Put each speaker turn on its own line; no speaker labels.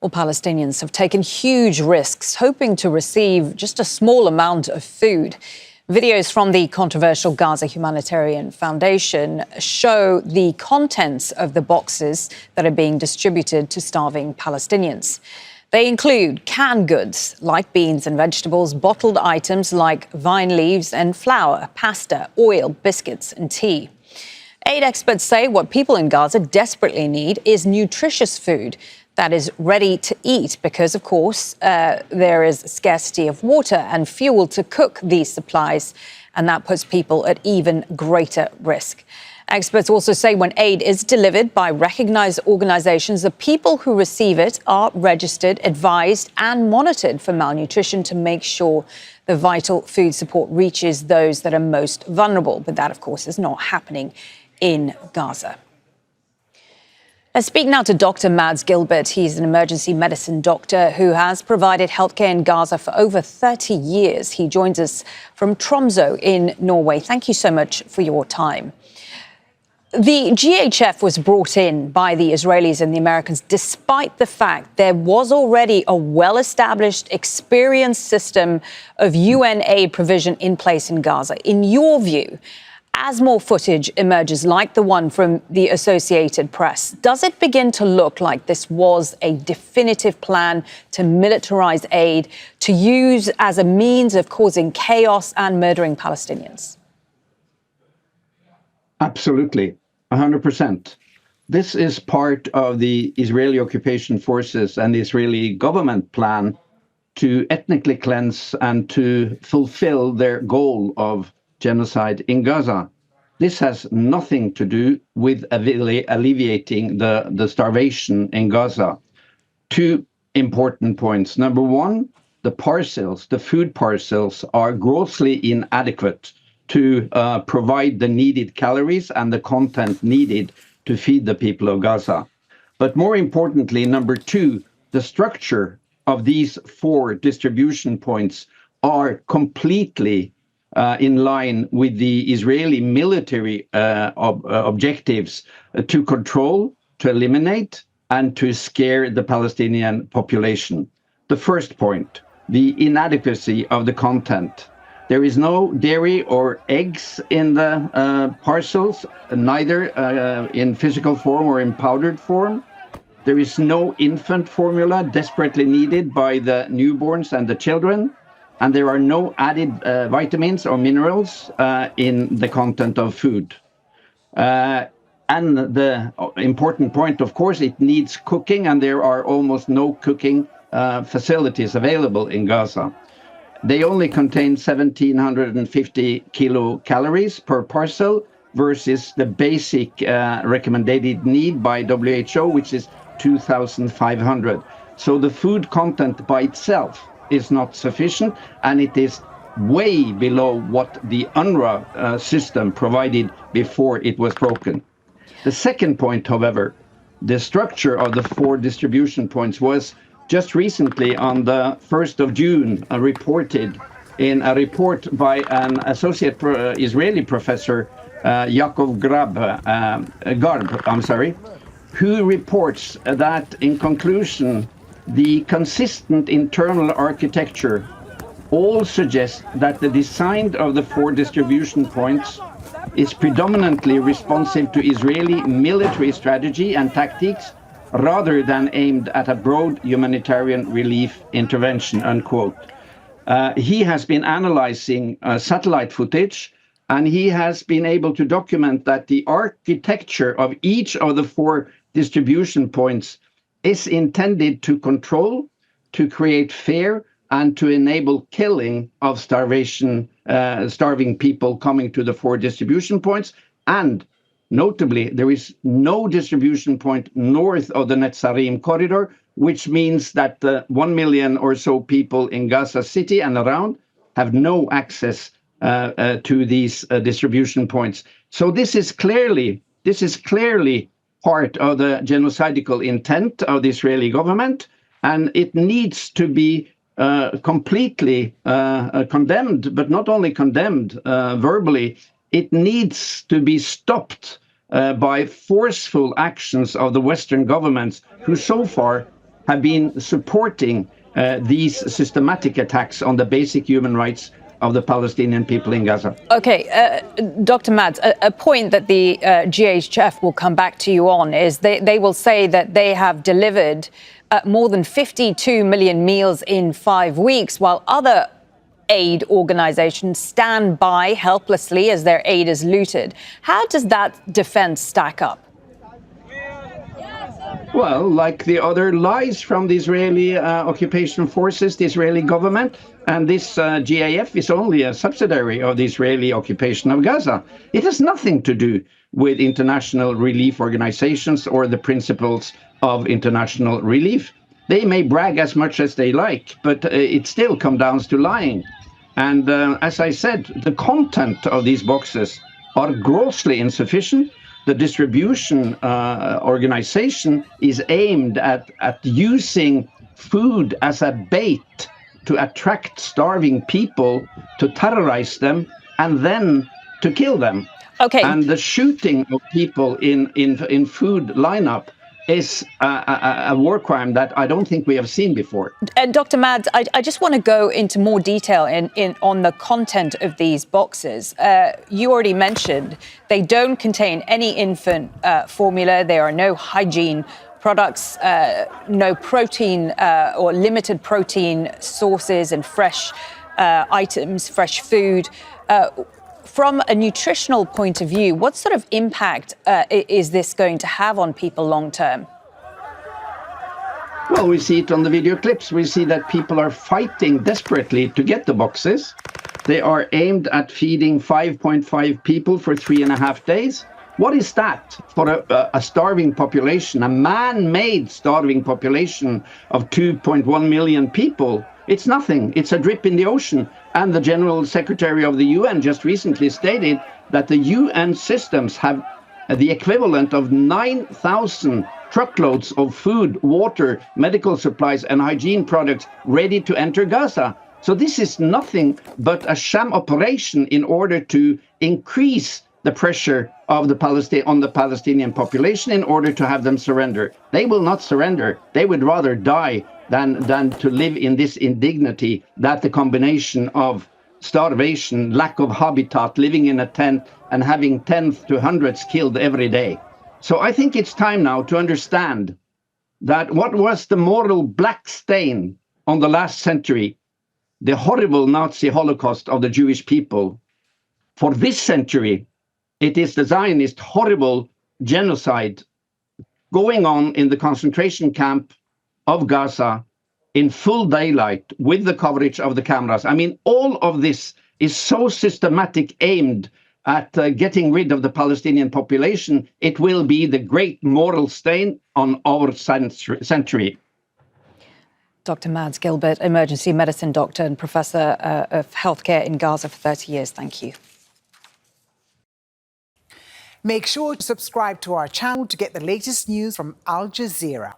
Well, Palestinians have taken huge risks, hoping to receive just a small amount of food. Videos from the controversial Gaza Humanitarian Foundation show the contents of the boxes that are being distributed to starving Palestinians. They include canned goods like beans and vegetables, bottled items like vine leaves and flour, pasta, oil, biscuits and tea. Aid experts say what people in Gaza desperately need is nutritious food that is ready to eat because, of course, there is scarcity of water and fuel to cook these supplies, and that puts people at even greater risk. Experts also say when aid is delivered by recognised organisations, the people who receive it are registered, advised and monitored for malnutrition to make sure the vital food support reaches those that are most vulnerable. But that, of course, is not happening in Gaza. Let's speak now to Dr. Mads Gilbert. He's an emergency medicine doctor who has provided healthcare in Gaza for over 30 years. He joins us from Tromsø in Norway. Thank you so much for your time. The GHF was brought in by the Israelis and the Americans despite the fact there was already a well-established, experienced system of UN aid provision in place in Gaza. In your view, as more footage emerges like the one from the Associated Press, does it begin to look like this was a definitive plan to militarize aid, to use as a means of causing chaos and murdering Palestinians?
Absolutely, 100%. This is part of the Israeli occupation forces and the Israeli government plan to ethnically cleanse and to fulfill their goal of genocide in Gaza. This has nothing to do with alleviating the starvation in Gaza. Two important points. Number one, the food parcels are grossly inadequate to provide the needed calories and the content needed to feed the people of Gaza. But more importantly, number two, the structure of these 4 distribution points are completely in line with the Israeli military objectives to control, to eliminate, and to scare the Palestinian population. The first point, the inadequacy of the content. There is no dairy or eggs in the parcels, neither in physical form or in powdered form. There is no infant formula desperately needed by the newborns and the children. And there are no added vitamins or minerals in the content of food. And the important point, of course, it needs cooking, and there are almost no cooking facilities available in Gaza. They only contain 1,750 kilocalories per parcel versus the basic recommended need by WHO, which is 2,500. So the food content by itself is not sufficient, and it is way below what the UNRWA system provided before it was broken. The second point, however, the structure of the 4 distribution points was just recently on the 1st of June reported in a report by an associate Israeli professor, Yaakov Garb, who reports that in conclusion, the consistent internal architecture all suggests that the design of the 4 distribution points is predominantly responsive to Israeli military strategy and tactics rather than aimed at a broad humanitarian relief intervention, unquote. He has been analyzing satellite footage, and he has been able to document that the architecture of each of the 4 distribution points is intended to control, to create fear, and to enable killing of starving people coming to the 4 distribution points. And notably, there is no distribution point north of the Netzarim corridor, which means that the 1 million or so people in Gaza City and around have no access to these distribution points. So this is clearly part of the genocidal intent of the Israeli government, and it needs to be completely condemned, but not only condemned verbally, it needs to be stopped by forceful actions of the Western governments who so far have been supporting these systematic attacks on the basic human rights of the Palestinian people in Gaza.
Okay, Dr. Mads, a point that the GHF will come back to you on is they will say that they have delivered more than 52 million meals in 5 weeks, while other aid organizations stand by helplessly as their aid is looted. How does that defense stack up?
Well, like the other lies from the Israeli occupation forces, the Israeli government, and this GHF is only a subsidiary of the Israeli occupation of Gaza. It has nothing to do with international relief organizations or the principles of international relief. They may brag as much as they like, but it still comes down to lying. And as I said, the content of these boxes are grossly insufficient. The distribution organization is aimed at using food as a bait to attract starving people, to terrorize them, and then to kill them.
Okay.
And the shooting of people in food lineup is a war crime that I don't think we have seen before.
And Dr. Mads, I just want to go into more detail on the content of these boxes. You already mentioned they don't contain any infant formula. There are no hygiene products, no protein or limited protein sources and fresh items, fresh food. From a nutritional point of view, what sort of impact is this going to have on people long term?
Well, we see it on the video clips. We see that people are fighting desperately to get the boxes. They are aimed at feeding 5.5 people for 3.5 days. What is that for a starving population, a man-made starving population of 2.1 million people? It's nothing. It's a drip in the ocean. And the General Secretary of the UN just recently stated that the UN systems have the equivalent of 9,000 truckloads of food, water, medical supplies, and hygiene products ready to enter Gaza. So this is nothing but a sham operation in order to increase the pressure of on the Palestinian population in order to have them surrender. They will not surrender. They would rather die than to live in this indignity that the combination of starvation, lack of habitat, living in a tent, and having tens to hundreds killed every day. So I think it's time now to understand that what was the moral black stain on the last century, the horrible Nazi Holocaust of the Jewish people, for this century, it is the Zionist horrible genocide going on in the concentration camp of Gaza in full daylight with the coverage of the cameras. I mean, all of this is so systematic, aimed at getting rid of the Palestinian population. It will be the great moral stain on our century.
Dr. Mads Gilbert, emergency medicine doctor and professor of healthcare in Gaza for 30 years. Thank you.
Make sure to subscribe to our channel to get the latest news from Al Jazeera.